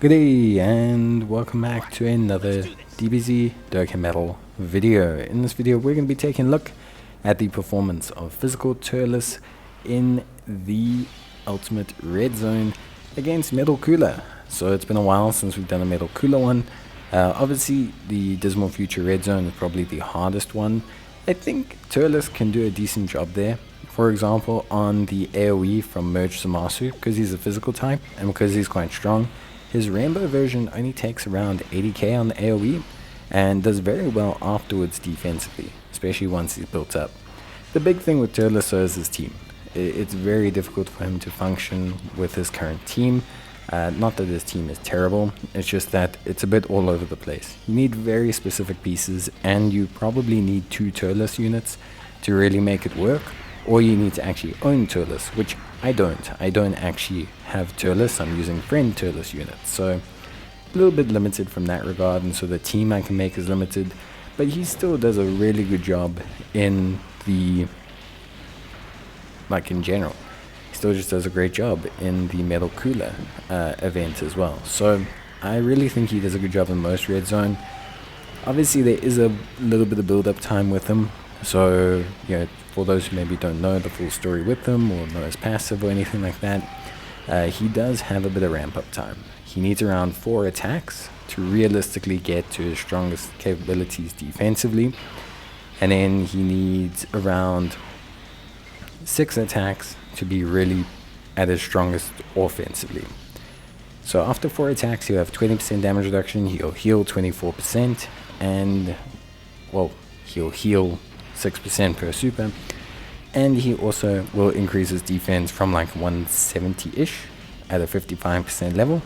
Good day and welcome back to another Dbz Dokkan video. In this video we're going to be taking a look at the performance of PHY Turles in the Ultimate Red Zone against Metal Cooler. So it's been a while since we've done a Metal Cooler one. Obviously the Dismal Future Red Zone is probably the hardest one. I think Turles can do a decent job there. For example, on the AoE from Merge Zamasu, because he's a physical type and because he's quite strong, his rainbow version only takes around 80k on the AoE and does very well afterwards defensively, especially once he's built up. The big thing with Turles is his team. It's very difficult for him to function with his current team. Not that his team is terrible, it's just that it's a bit all over the place. You need very specific pieces and you probably need 2 Turles units to really make it work, or you need to actually own Turles, which I don't. I don't actually have Turles, I'm using friend Turles units, so a little bit limited from that regard, and so the team I can make is limited, but he still does a really good job in the, in general. He still just does a great job in the Metal Cooler event as well, so I really think he does a good job in most Red Zone. Obviously there is a little bit of build-up time with him, so for those who maybe don't know the full story with him or know his passive or anything like that, he does have a bit of ramp-up time. He needs around 4 attacks to realistically get to his strongest capabilities defensively, and then he needs around 6 attacks to be really at his strongest offensively. So after 4 attacks he'll have 20% damage reduction, he'll heal 24%, and well, he'll heal 6% per super, and he also will increase his defense from like 170-ish at a 55% level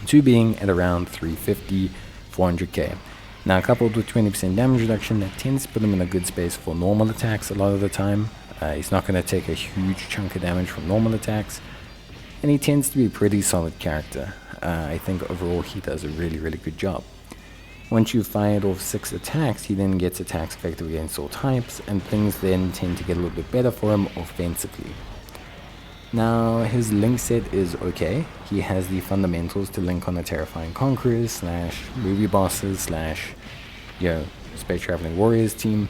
to being at around 350, 400k. Now coupled with 20% damage reduction, that tends to put him in a good space for normal attacks a lot of the time. He's not going to take a huge chunk of damage from normal attacks, and he tends to be a pretty solid character. I think overall he does a really good job. Once you've fired off 6 attacks, he then gets attacks effective against all types, and things then tend to get a little bit better for him offensively. Now his link set is okay. He has the fundamentals to link on the Terrifying Conquerors / movie bosses / Space Traveling Warriors team,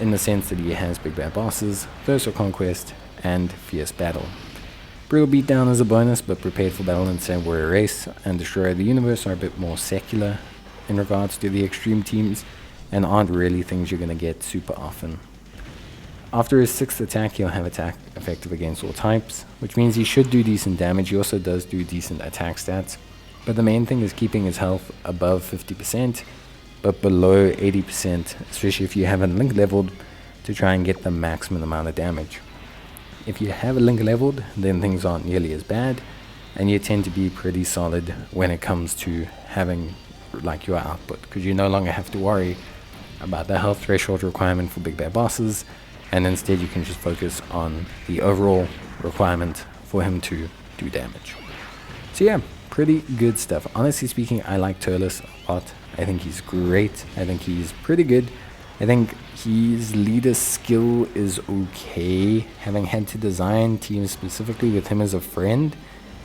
in the sense that he has Big Bad Bosses, Thirst for Conquest, and Fierce Battle. Brutal Beatdown is a bonus, but Prepared for Battle and Sand Warrior Race and Destroyer of the Universe are a bit more secular in regards to the extreme teams, and aren't really things you're going to get super often. After his 6th attack, he'll have attack effective against all types, which means he should do decent damage. He also does do decent attack stats, but the main thing is keeping his health above 50%, but below 80%, especially if you haven't link leveled, to try and get the maximum amount of damage. If you have a link leveled, then things aren't nearly as bad, and you tend to be pretty solid when it comes to having your output, because you no longer have to worry about the health threshold requirement for Big Bad Bosses, and instead you can just focus on the overall requirement for him to do damage. So yeah, pretty good stuff. Honestly speaking, I like Turles a lot. I think he's great. I think he's pretty good. I think his leader skill is okay. Having had to design teams specifically with him as a friend,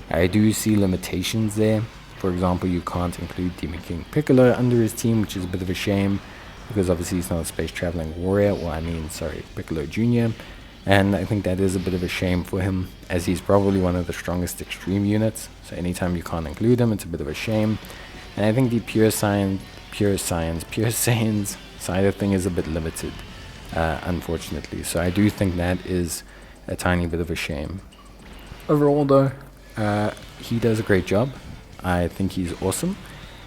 I do see limitations there. For example, you can't include Demon King Piccolo under his team, which is a bit of a shame, because obviously he's not a Space Traveling Warrior, Piccolo Jr., and I think that is a bit of a shame for him, as he's probably one of the strongest extreme units, so anytime you can't include him, it's a bit of a shame. And I think the Pure Saiyans side of thing is a bit limited, unfortunately, so I do think that is a tiny bit of a shame. Overall though, he does a great job. I think he's awesome,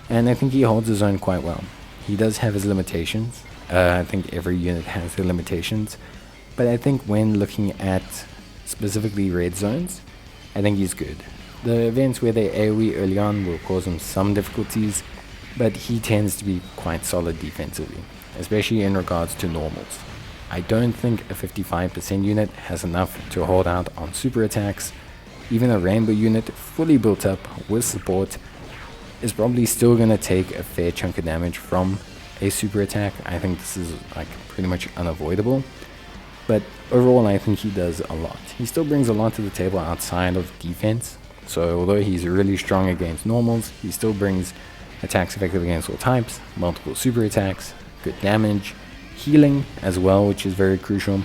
and I think he holds his own quite well. He does have his limitations. I think every unit has their limitations, but I think when looking at specifically red zones, I think he's good. The events where they AoE early on will cause him some difficulties, but he tends to be quite solid defensively, especially in regards to normals. I don't think a 55% unit has enough to hold out on super attacks. Even a rainbow unit fully built up with support is probably still going to take a fair chunk of damage from a super attack. I think this is pretty much unavoidable, but overall I think he does a lot. He still brings a lot to the table outside of defense, So although he's really strong against normals, he still brings attacks effective against all types, multiple super attacks, good damage, healing as well, which is very crucial.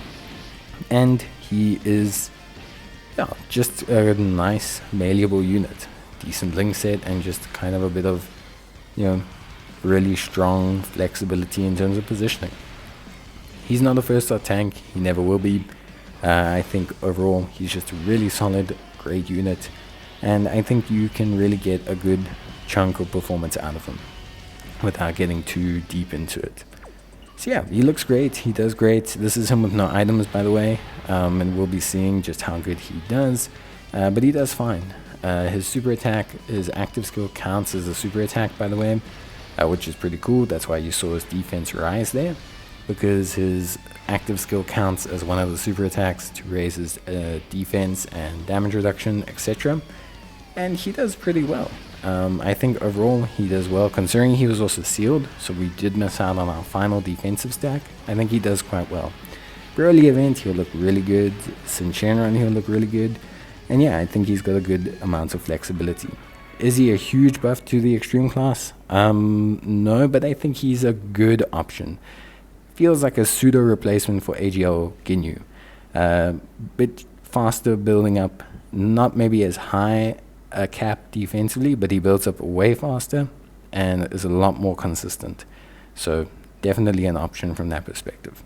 And he is just a nice malleable unit, decent link set, and just kind of a bit of really strong flexibility in terms of positioning. He's not a first star tank, he never will be. I think overall he's just a really solid, great unit, and I think you can really get a good chunk of performance out of him without getting too deep into it. So yeah, he looks great, he does great. This is him with no items, by the way, and we'll be seeing just how good he does, but he does fine. His super attack, his active skill counts as a super attack, by the way, which is pretty cool. That's why you saw his defense rise there, because his active skill counts as one of the super attacks to raise his defense and damage reduction, etc. And he does pretty well. I think overall he does well, considering he was also sealed, so we did miss out on our final defensive stack. I think he does quite well. For early event, he'll look really good. Since Shenron, he'll look really good. And yeah, I think he's got a good amount of flexibility. Is he a huge buff to the extreme class? No, but I think he's a good option. Feels like a pseudo replacement for AGL Ginyu. Bit faster building up, not maybe as high a cap defensively, but he builds up way faster and is a lot more consistent. So definitely an option from that perspective.